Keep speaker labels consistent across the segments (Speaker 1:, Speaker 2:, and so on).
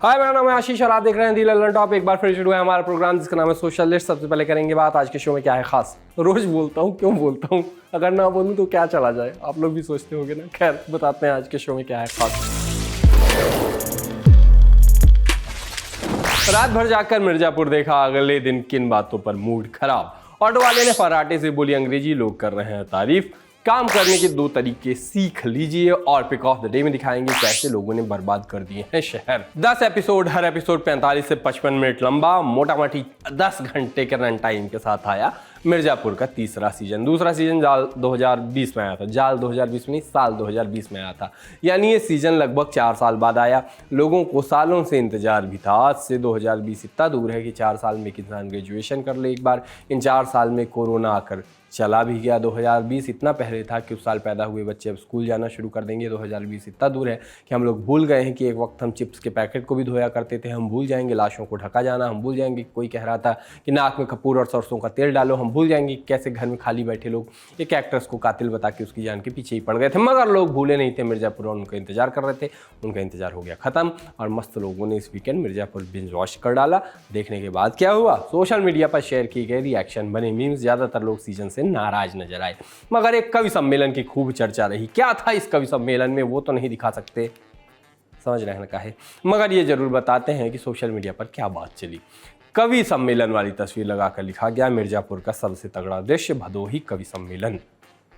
Speaker 1: हाय, मेरा नाम है आशीष और आप देख रहे हैं दी ललन टॉप। एक बार फिर शुरू है हमारा प्रोग्राम जिसका नाम है सोशल लिस्ट। सबसे पहले करेंगे बात आज के शो में क्या है खास। रोज बोलता हूँ, क्यों बोलता हूँ, अगर ना बोलूँ तो क्या चला जाए, आप लोग भी सोचते होंगे ना। खैर, बताते हैं आज के शो में क्या है खास। रात भर जाकर मिर्जापुर देखा, अगले दिन किन बातों पर मूड खराब। ऑटो वाले ने फराटे से बोली अंग्रेजी, लोग कर रहे हैं तारीफ। काम करने के 2 तरीके सीख लीजिए और पिक ऑफ द डे में दिखाएंगे कैसे लोगों ने बर्बाद कर दिए हैं शहर। 10 एपिसोड, हर एपिसोड 45 से 55 मिनट लंबा, मोटा मोटी 10 घंटे के रन टाइम के साथ आया मिर्जापुर का तीसरा सीजन। दूसरा सीजन जाल 2020 में आया था। जाल 2020 में नहीं, साल 2020 में आया था। यानी ये सीजन लगभग 4 साल बाद आया। लोगों को सालों से इंतजार भी था। आज से 2020 इतना दूर है कि 4 साल में एक इंसान ग्रेजुएशन कर ले एक बार। इन 4 साल में कोरोना आकर चला भी गया। 2020 इतना पहले था कि उस साल पैदा हुए बच्चे अब स्कूल जाना शुरू कर देंगे। 2020 इतना दूर है कि हम लोग भूल गए हैं कि एक वक्त हम चिप्स के पैकेट को भी धोया करते थे। हम भूल जाएंगे लाशों को ढका जाना। हम भूल जाएंगे कोई कह रहा था कि नाक में कपूर और सरसों का तेल डालो। हम भूल जाएंगे कैसे घर में खाली बैठे लोग एक एक्ट्रेस को कातिल बता के उसकी जान के पीछे ही पड़ गए थे। मगर लोग भूले नहीं थे मिर्जापुर और उनका इंतजार कर रहे थे। उनका इंतजार हो गया खत्म और मस्त लोगों ने इस वीकेंड मिर्जापुर बिंज वॉच कर डाला। देखने के बाद क्या हुआ, सोशल मीडिया पर शेयर किए गए रिएक्शन बने मीम्स। ज़्यादातर लोग सीजन से नाराज नजर आए। मगर एक कवि सम्मेलन की खूब चर्चा रही। क्या था इस कवि सम्मेलन में वो तो नहीं दिखा सकते, समझ रहे हैं काहे, मगर ये जरूर बताते हैं कि सोशल मीडिया पर क्या बात चली। कवि सम्मेलन वाली तस्वीर लगाकर लिखा गया मिर्जापुर का सबसे तगड़ा दृश्य भदोही कवि सम्मेलन।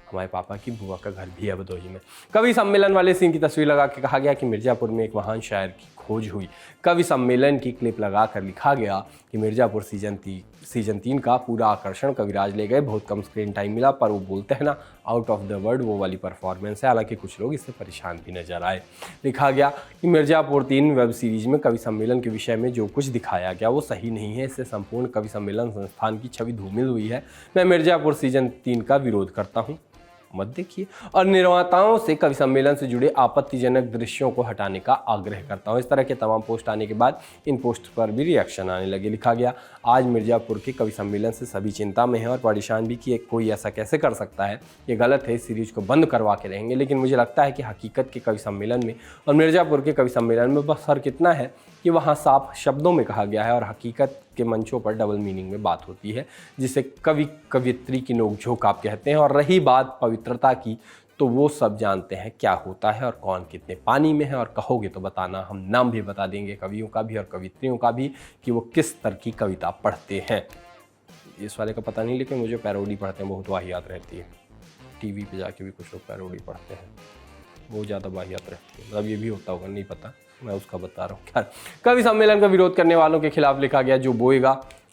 Speaker 1: हमारे पापा की बुआ का घर भी है भदोही में। कवि सम्मेलन वाले सीन की तस्वीर लगा के कहा गया कि मिर्जापुर में एक महान शायर की खोज हुई। कवि सम्मेलन की क्लिप लगाकर लिखा गया कि मिर्जापुर सीजन 3 का पूरा आकर्षण कविराज ले गए। बहुत कम स्क्रीन टाइम मिला पर वो बोलते हैं ना, आउट ऑफ द वर्ल्ड वो वाली परफॉर्मेंस है। हालांकि कुछ लोग इससे परेशान भी नजर आए। लिखा गया कि मिर्जापुर 3 वेब सीरीज में कवि सम्मेलन के विषय में जो कुछ दिखाया गया वो सही नहीं है। इससे संपूर्ण कवि सम्मेलन संस्थान की छवि धूमिल हुई है। मैं मिर्जापुर सीजन 3 का विरोध करता हूँ, मत देखिए, और निर्माताओं से कवि सम्मेलन से जुड़े आपत्तिजनक दृश्यों को हटाने का आग्रह करता हूं। इस तरह के तमाम पोस्ट आने के बाद इन पोस्ट पर भी रिएक्शन आने लगे। लिखा गया, आज मिर्जापुर के कवि सम्मेलन से सभी चिंता में हैं और परेशान भी कि कोई ऐसा कैसे कर सकता है, ये गलत है, इस सीरीज को बंद करवा के रहेंगे। लेकिन मुझे लगता है कि हकीकत के कवि सम्मेलन में और मिर्जापुर के कवि सम्मेलन में बस फर्क इतना है कि वहाँ साफ शब्दों में कहा गया है और हकीकत के मंचों पर डबल मीनिंग में बात होती है, जिसे कवि कवियत्री की नोकझोंक आप कहते हैं। और रही बात पवित्रता की, तो वो सब जानते हैं क्या होता है और कौन कितने पानी में है। और कहोगे तो बताना, हम नाम भी बता देंगे कवियों का भी और कवित्रियों का भी कि वो किस तरह की कविता पढ़ते हैं। इस वाले का पता नहीं, लेकिन मुझे पैरोडी पढ़ते हैं बहुत वाहियात रहती है। टीवी पे जाके भी कुछ लोग पैरोडी पढ़ते हैं, बहुत ज़्यादा वाहियात रहती है। मतलब ये भी होता होगा, नहीं पता, मैं उसका बता रहा हूँ। खैर, कवि सम्मेलन का विरोध करने वालों के खिलाफ लिखा गया, जो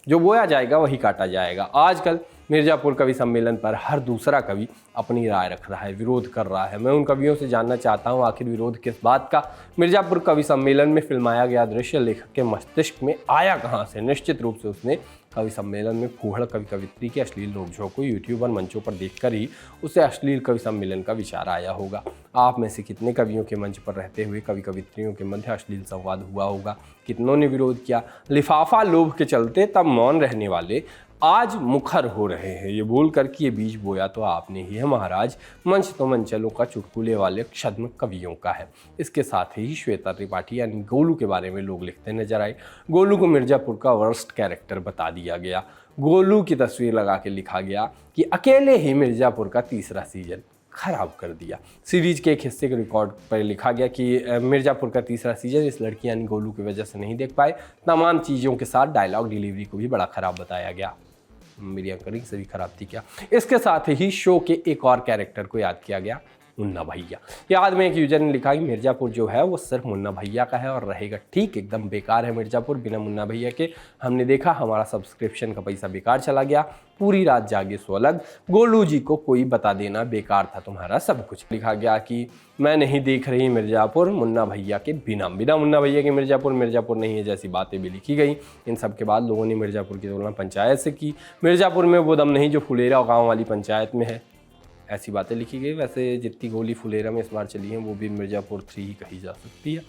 Speaker 1: बोया जाएगा वही काटा जाएगा। आजकल मिर्जापुर कवि सम्मेलन पर हर दूसरा कवि अपनी राय रख रहा है, विरोध कर रहा है। मैं उन कवियों से जानना चाहता हूँ आखिर विरोध किस बात का। मिर्जापुर कवि सम्मेलन में फिल्माया गया दृश्य लेखक के मस्तिष्क में आया कहाँ से? निश्चित रूप से उसने कवि सम्मेलन में फूहड़ कवि कवित्री के अश्लील नोकझोंक को यूट्यूब और मंचों पर देखकर ही उसे अश्लील कवि सम्मेलन का विचार आया होगा। आप में से कितने कवियों के मंच पर रहते हुए कवि कवित्रियों के मध्य अश्लील संवाद हुआ होगा? कितनों ने विरोध किया? लिफाफा लोभ के चलते तब मौन रहने वाले आज मुखर हो रहे हैं। ये बोल कर कि ये बीज बोया तो आपने ही है महाराज। मंच तो मंचलों का चुटकुले वाले छद्म कवियों का है। इसके साथ ही श्वेता त्रिपाठी यानी गोलू के बारे में लोग लिखते नजर आए। गोलू को मिर्जापुर का वर्स्ट कैरेक्टर बता दिया गया। गोलू की तस्वीर लगा के लिखा गया कि अकेले ही मिर्जापुर का तीसरा सीजन खराब कर दिया। सीरीज के एक हिस्से के रिकॉर्ड पर लिखा गया कि मिर्जापुर का तीसरा सीजन इस लड़की यानी गोलू की वजह से नहीं देख पाए। तमाम चीज़ों के साथ डायलॉग डिलीवरी को भी बड़ा खराब बताया गया। मेरी एंकरिंग से भी खराब थी क्या? इसके साथ ही शो के एक और कैरेक्टर को याद किया गया, मुन्ना भैया। याद में एक यूजर ने लिखा कि मिर्जापुर जो है वो सिर्फ मुन्ना भैया का है और रहेगा। ठीक, एकदम बेकार है मिर्जापुर बिना मुन्ना भैया के। हमने देखा हमारा सब्सक्रिप्शन का पैसा बेकार चला गया। पूरी रात जागे सो अलग। गोलू जी को कोई बता देना बेकार था तुम्हारा सब कुछ। लिखा गया कि मैं नहीं देख रही मिर्जापुर मुन्ना भैया के बिना मुन्ना भैया के मिर्जापुर नहीं है जैसी बातें भी लिखी गई। इन सब के बाद लोगों ने मिर्जापुर की तुलना पंचायत से की। मिर्जापुर में वो दम नहीं जो फुलेरा गाँव वाली पंचायत में है, ऐसी बातें लिखी गई। वैसे जितनी गोली फुलेरा में इस बार चली हैं वो भी मिर्जापुर 3 ही कही जा सकती है।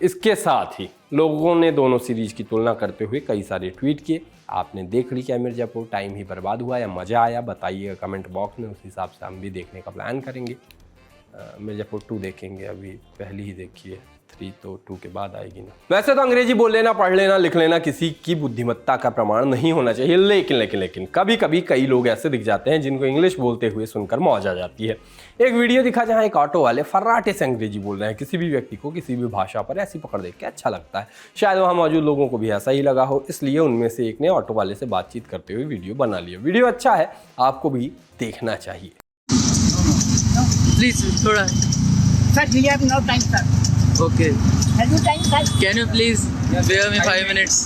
Speaker 1: इसके साथ ही लोगों ने दोनों सीरीज की तुलना करते हुए कई सारे ट्वीट किए। आपने देख ली क्या मिर्जापुर? टाइम ही बर्बाद हुआ या मज़ा आया? बताइएगा कमेंट बॉक्स में, उस हिसाब से हम भी देखने का प्लान करेंगे। मिर्जापुर 2 देखेंगे, अभी पहली ही देखी है, 3 तो 2 के बाद आएगी ना। वैसे तो अंग्रेजी बोल लेना, पढ़ लेना, लिख लेना किसी की बुद्धिमत्ता का प्रमाण नहीं होना चाहिए, लेकिन कभी कभी कई लोग ऐसे दिख जाते हैं जिनको इंग्लिश बोलते हुए सुनकर मौज आ जाती है। एक वीडियो दिखा जहाँ एक ऑटो वाले फर्राटे से अंग्रेजी बोल रहे हैं, किसी भी व्यक्ति को किसी भी भाषा पर ऐसी पकड़ देख के अच्छा लगता है। शायद वहाँ मौजूद लोगों को भी ऐसा ही लगा हो, इसलिए उनमें से एक ने ऑटो वाले से बातचीत करते हुए वीडियो बना लिया। वीडियो अच्छा है, आपको भी देखना चाहिए।
Speaker 2: Please, थोड़ा।
Speaker 3: Sir, we have no time, sir.
Speaker 2: Okay.
Speaker 3: Have you time, sir?
Speaker 2: Can you please bear me 5 minutes?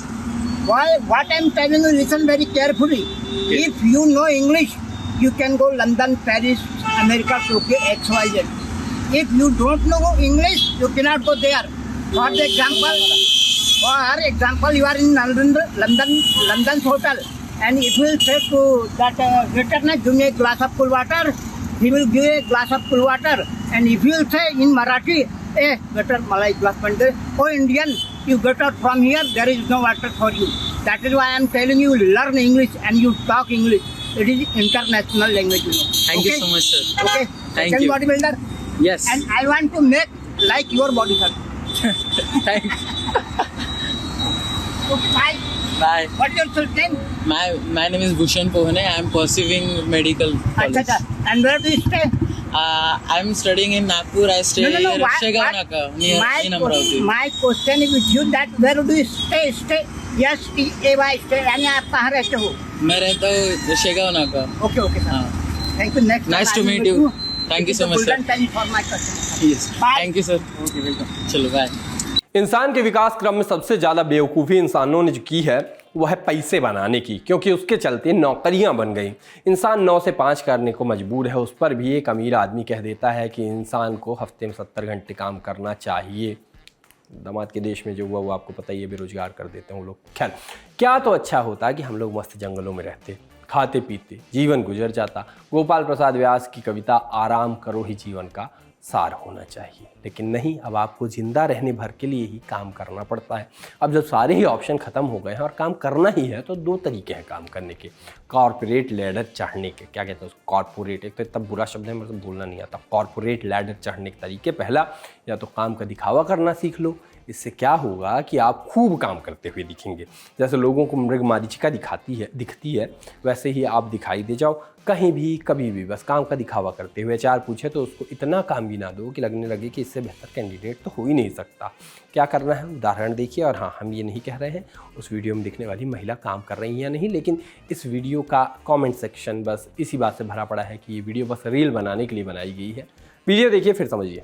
Speaker 3: Why? What I'm telling you, listen very carefully.
Speaker 2: Okay.
Speaker 3: If you know English, you can go London, Paris, America, Tokyo, XYZ. If you don't know English, you cannot go there. For example, you are in London's hotel, and if you will say to that waiter, give me a glass of cool water, he will give a glass of cool water. And if you will say in Marathi, hey, waiter, malai glass pande, oh Indian, you get out from here, there is no water for you. That is why I am telling you, learn English and you talk English. It is international language, you know.
Speaker 2: Thank you so much, sir.
Speaker 3: Okay.
Speaker 2: Thank
Speaker 3: Second
Speaker 2: you.
Speaker 3: bodybuilder.
Speaker 2: Yes.
Speaker 3: And I want to make like your body, sir.
Speaker 2: Thanks.
Speaker 3: Okay, bye.
Speaker 2: Bye.
Speaker 3: What is your full name?
Speaker 2: My name is Bhushan Pohane. I am pursuing medical college.
Speaker 3: Achha. And where do you stay?
Speaker 2: I am studying in Nagpur. I stay
Speaker 3: No.
Speaker 2: in Shegaon Naka, near in Amravati.
Speaker 3: My question is with you that where do you stay? Stay. Yes, T-A-Y, stay. यानी आप कहाँ रहते हो?
Speaker 2: मैं रहता हूँ शेगांव नाका।
Speaker 3: Okay, sir.
Speaker 2: हाँ.
Speaker 3: Thank you. Next
Speaker 2: Nice
Speaker 3: time
Speaker 2: to
Speaker 3: I will
Speaker 2: meet
Speaker 3: meet
Speaker 2: you. Thank you so much, sir.
Speaker 3: Golden time for my customer.
Speaker 2: Yes.
Speaker 3: Bye.
Speaker 2: Thank you, sir. Okay, welcome. चलो बाय।
Speaker 1: इंसान के विकास क्रम में सबसे ज़्यादा बेवकूफ़ी इंसानों ने जो की है वो है पैसे बनाने की, क्योंकि उसके चलते नौकरियां बन गई। इंसान 9 से 5 करने को मजबूर है, उस पर भी एक अमीर आदमी कह देता है कि इंसान को हफ्ते में 70 घंटे काम करना चाहिए। दामाद के देश में जो हुआ वो आपको पता ही है, बेरोजगार कर देते हैं वो लोग। खैर, क्या तो अच्छा होता कि हम लोग मस्त जंगलों में रहते, खाते पीते जीवन गुजर जाता। गोपाल प्रसाद व्यास की कविता आराम करो ही जीवन का सार होना चाहिए, लेकिन नहीं, अब आपको ज़िंदा रहने भर के लिए ही काम करना पड़ता है। अब जब सारे ही ऑप्शन ख़त्म हो गए हैं और काम करना ही है, तो 2 तरीके हैं काम करने के, कॉर्पोरेट लैडर चढ़ने के। क्या कहते हैं उसको? कॉर्पोरेट। एक तो इतना बुरा शब्द है, मतलब बोलना नहीं आता। कॉर्पोरेट लैडर चढ़ने के तरीके, पहला, या तो काम का दिखावा करना सीख लो। इससे क्या होगा कि आप खूब काम करते हुए दिखेंगे। जैसे लोगों को मृग मारीचिका दिखती है, वैसे ही आप दिखाई दे जाओ कहीं भी कभी भी, बस काम का दिखावा करते हुए। 4 पूछे तो उसको इतना काम भी ना दो कि लगने लगे कि इससे बेहतर कैंडिडेट तो हो ही नहीं सकता। क्या करना है, उदाहरण देखिए। और हाँ, हम ये नहीं कह रहे हैं उस वीडियो में दिखने वाली महिला काम कर रही है या नहीं, लेकिन इस वीडियो का कमेंट सेक्शन बस इसी बात से भरा पड़ा है कि ये वीडियो बस रील बनाने के लिए बनाई गई है। वीडियो देखिए फिर समझिए।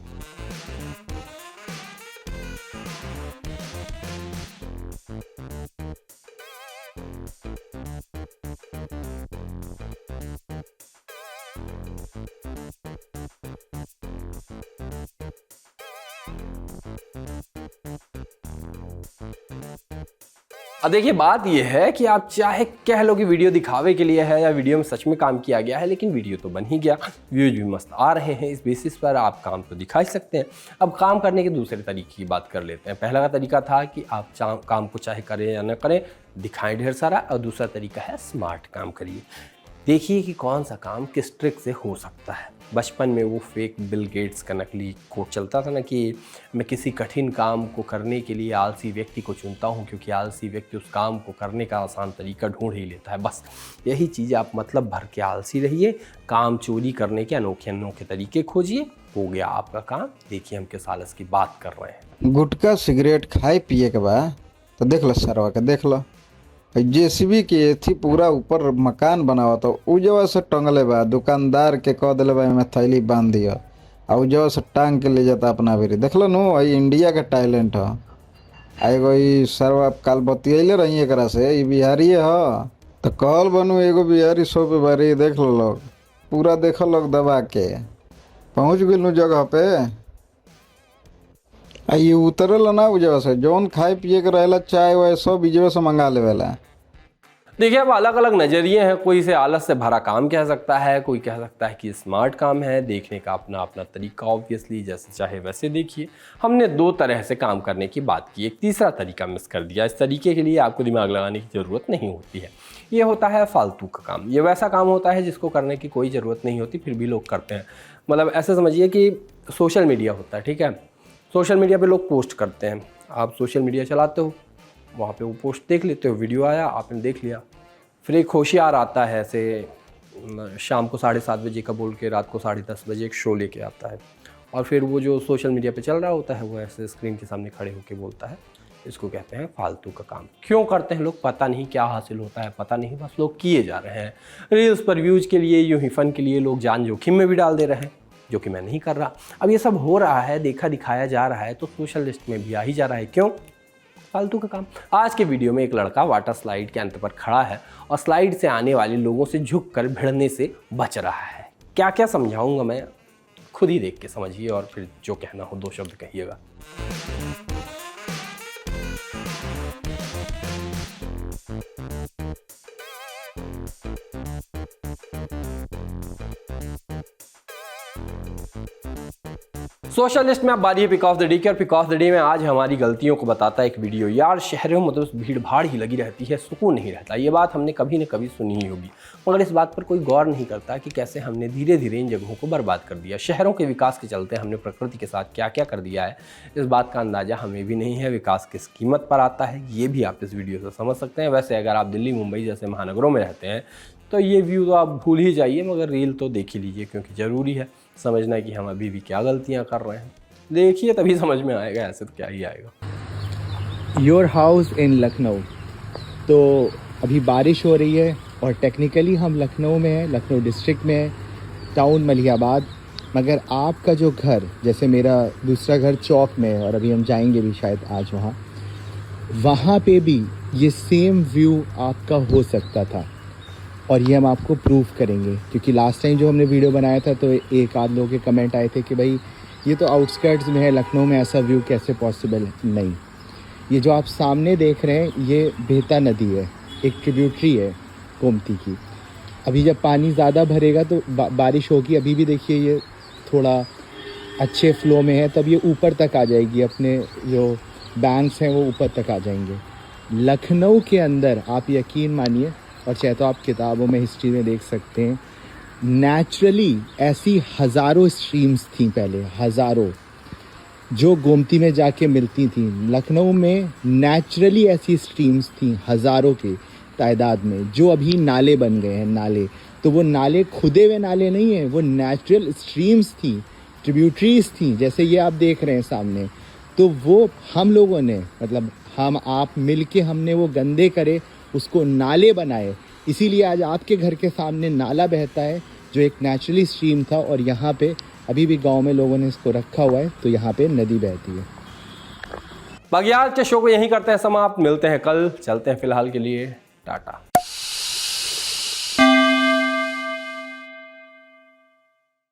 Speaker 1: अब देखिए, बात यह है कि आप चाहे कह लो कि वीडियो दिखावे के लिए है या वीडियो में सच में काम किया गया है, लेकिन वीडियो तो बन ही गया, व्यूज भी मस्त आ रहे हैं। इस बेसिस पर आप काम तो दिखा ही सकते हैं। अब काम करने के दूसरे तरीके की बात कर लेते हैं। पहला का तरीका था कि आप काम को चाहे करें या न करें, दिखाएं ढेर सारा। और दूसरा तरीका है स्मार्ट काम करिए, देखिए कि कौन सा काम किस ट्रिक से हो सकता है। बचपन में वो फेक बिल गेट्स का नकली कोट चलता था ना कि मैं किसी कठिन काम को करने के लिए आलसी व्यक्ति को चुनता हूँ, क्योंकि आलसी व्यक्ति उस काम को करने का आसान तरीका ढूंढ ही लेता है। बस यही चीज़, आप मतलब भर के आलसी रहिए, काम चोरी करने के अनोखे तरीके खोजिए, हो गया आपका काम। देखिए हम किस आलस की बात कर रहे हैं।
Speaker 4: गुटखा सिगरेट खाए पिए के बा तो देख लो सरवा के, देख लो जेसीबी के थी पूरा ऊपर मकान बनावा तो उजवा से टंगले बा, दुकानदार के कह दिले बा में थैली बांध दिया और उजवा से टांग के ले जाता अपना बेरी। देख लो नु, इंडिया के टैलेंट है। एगो ई सरवा काल बतियले रही एकरा से, ई बिहारी है तो कहल बनू एगो बिहारी सो पे बारी। देख लो लोग पूरा, देख लोग दबा के पहुँच गए नु जगह पे। ये उतरल ना उजवा से, जौन खाए पिए के रहेला चाय वाय सब इजवे से मंगा लेवेला।
Speaker 1: देखिए, अब अलग अलग नज़रिए हैं। कोई इसे आलस से भरा काम कह सकता है, कोई कह सकता है कि स्मार्ट काम है। देखने का अपना अपना तरीका, ऑब्वियसली जैसे चाहे वैसे देखिए। हमने 2 तरह से काम करने की बात की, एक तीसरा तरीका मिस कर दिया। इस तरीके के लिए आपको दिमाग लगाने की ज़रूरत नहीं होती है। ये होता है फालतू का काम। ये वैसा काम होता है जिसको करने की कोई ज़रूरत नहीं होती, फिर भी लोग करते हैं। मतलब ऐसे समझिए कि सोशल मीडिया होता है, ठीक है। सोशल मीडिया पे लोग पोस्ट करते हैं, आप सोशल मीडिया चलाते हो, वहाँ पे वो पोस्ट देख लेते हो, वीडियो आया आपने देख लिया, फिर एक होशियार आता है ऐसे शाम को 7:30 बजे का बोल के रात को 10:30 बजे एक शो लेके आता है, और फिर वो जो सोशल मीडिया पे चल रहा होता है वो ऐसे स्क्रीन के सामने खड़े होकर बोलता है, इसको कहते हैं फालतू का काम। क्यों करते हैं लोग पता नहीं, क्या हासिल होता है पता नहीं, बस लोग किए जा रहे हैं। रील्स पर व्यूज़ के लिए, यूँ ही फ़न के लिए लोग जान जोखिम में भी डाल दे रहे हैं, जो कि मैं नहीं कर रहा। अब ये सब हो रहा है, देखा दिखाया जा रहा है, तो सोशल लिस्ट में भी आ ही जा रहा है। क्यों? फालतू का काम। आज के वीडियो में एक लड़का वाटर स्लाइड के अंत पर खड़ा है और स्लाइड से आने वाले लोगों से झुककर भिड़ने से बच रहा है। क्या क्या समझाऊंगा मैं, खुद ही देख के समझिए और फिर जो कहना हो 2 शब्द कहिएगा। सोशल लिस्ट में आप बारी है पिक ऑफ द डे की, और पिक ऑफ द डे में आज हमारी गलतियों को बताता है एक वीडियो। यार शहरों में तो भीड़ भाड़ ही लगी रहती है, सुकून नहीं रहता। ये बात हमने कभी न कभी सुनी ही होगी, मगर इस बात पर कोई गौर नहीं करता कि कैसे हमने धीरे धीरे इन जगहों को बर्बाद कर दिया। शहरों के विकास के चलते हमने प्रकृति के साथ क्या क्या कर दिया है, इस बात का अंदाज़ा हमें भी नहीं है। विकास किस कीमत पर आता है ये भी आप इस वीडियो से समझ सकते हैं। वैसे अगर आप दिल्ली मुंबई जैसे महानगरों में रहते हैं तो ये व्यू तो आप भूल ही जाइए, मगर रील तो देख ही लीजिए, क्योंकि ज़रूरी है समझना कि हम अभी भी क्या गलतियाँ कर रहे हैं। देखिए तभी समझ में आएगा, ऐसे तो क्या ही आएगा।
Speaker 5: Your house in Lucknow. तो अभी बारिश हो रही है और टेक्निकली हम लखनऊ में हैं, लखनऊ डिस्ट्रिक्ट में है, टाउन मलिहाबाद। मगर आपका जो घर, जैसे मेरा दूसरा घर चौक में है और अभी हम जाएंगे भी शायद आज वहाँ पे भी ये सेम व्यू आपका हो सकता था, और ये हम आपको प्रूव करेंगे। क्योंकि लास्ट टाइम जो हमने वीडियो बनाया था तो एक आध लोगों के कमेंट आए थे कि भाई ये तो आउटस्कर्ट्स में है, लखनऊ में ऐसा व्यू कैसे पॉसिबल है। नहीं, ये जो आप सामने देख रहे हैं ये बेहता नदी है, एक ट्रिब्यूटरी है गोमती की। अभी जब पानी ज़्यादा भरेगा तो बारिश होगी, अभी भी देखिए ये थोड़ा अच्छे फ्लो में है, तब ये ऊपर तक आ जाएगी, अपने जो बैंक्स हैं वो ऊपर तक आ जाएंगे। लखनऊ के अंदर आप यकीन मानिए, और चाहे तो आप किताबों में हिस्ट्री में देख सकते हैं, नेचुरली ऐसी हज़ारों स्ट्रीम्स थी पहले, हज़ारों, जो गोमती में जाके मिलती थी। लखनऊ में नेचुरली ऐसी स्ट्रीम्स थी हज़ारों के तादाद में, जो अभी नाले बन गए हैं। नाले तो वो नाले खुदे हुए नाले नहीं हैं, वो नेचुरल स्ट्रीम्स थी, ट्रिब्यूटरीज थी, जैसे ये आप देख रहे हैं सामने। तो वो हम लोगों ने, मतलब हम आप मिल के हमने वो गंदे करे, उसको नाले बनाए। इसीलिए आज आपके घर के सामने नाला बहता है जो एक नेचुरली स्ट्रीम था, और यहाँ पे अभी भी गांव में लोगों ने इसको रखा हुआ है, तो यहाँ पे नदी बहती है।
Speaker 1: बाकी आज के शो को यहीं करते हैं समाप्त, मिलते हैं कल, चलते हैं फिलहाल के लिए, टाटा।